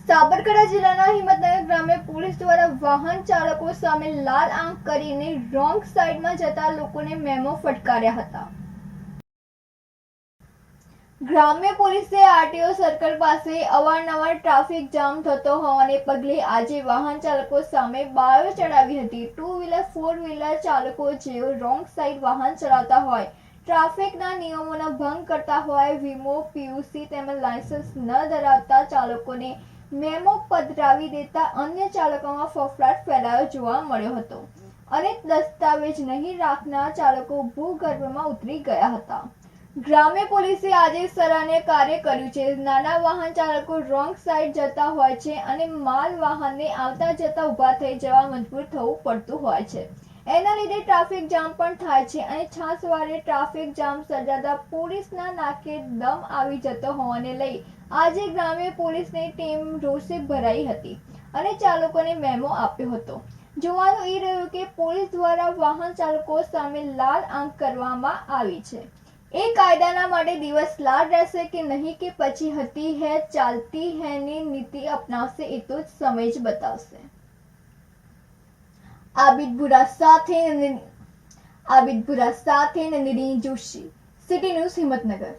સાબરકાંઠા જિલ્લાના હિંમતનગર ગ્રામ્ય પોલીસ દ્વારા વાહન ચાલકો સામે લાલ આંખ કરીને રોંગ સાઈડમાં જતા લોકોને મેમો ફટકાર્યા હતા. ગ્રામ્ય પોલીસે આરટીઓ સર્કલ પાસે અવારનવાર ટ્રાફિક જામ થતો હોવાને પગલે આજે વાહન ચાલકો સામે બાયો ચડાવી હતી. 2 વ્હીલર 4 વ્હીલર ચાલકો જેઓ રોંગ સાઈડ વાહન ચલાવતા હોય, ટ્રાફિકના નિયમોનો ભંગ કરતા હોય, વીમો, પીયુસી તેમજ લાયસન્સ ન ધરાવતા ચાલકોને મેમો પધરાવી દેતા અન્ય ચાલકોમાં ફફડાટ ફેલાયો જોવા મળ્યો હતો અને દસ્તાવેજ નહીં રાખનાર ચાલકો ભૂગર્ભમાં ઉતરી ગયા હતા. ગ્રામ્ય પોલીસે આજે સરાહનીય કાર્ય કર્યું છે. નાના વાહન ચાલકો રોંગ સાઈડ જતા હોય છે અને માલ વાહનને આવતા જતા ઊભા થઈ જવા મજબૂર થવું પડતું હોય છે. એના લીધે ટ્રાફિક જામ પણ થાય છે અને છાસવારે ટ્રાફિક જામ સર્જાતા પોલીસના નાકે દમ આવી જતો હોવાને લઈ આજે ગ્રામ્ય પોલીસની ટીમ રોષે ભરાઈ હતી અને ચાલકોને મેમો આપ્યો હતો. જોવાનું એ રહ્યું કે પોલીસ દ્વારા વાહન ચાલકો સામે લાલ આંખ કરવામાં આવી છે. એ કાયદાના માટે દિવસ લાલ રહેશે કે નહીં, કે પછી હતી હૈ ચાલતી હૈ ની નીતિ અપનાવશે, એ તો સમય જ બતાવશે. આબિદ ભુરા સાથે નંદિની જોશી, સિટી ન્યૂઝ, હિંમતનગર.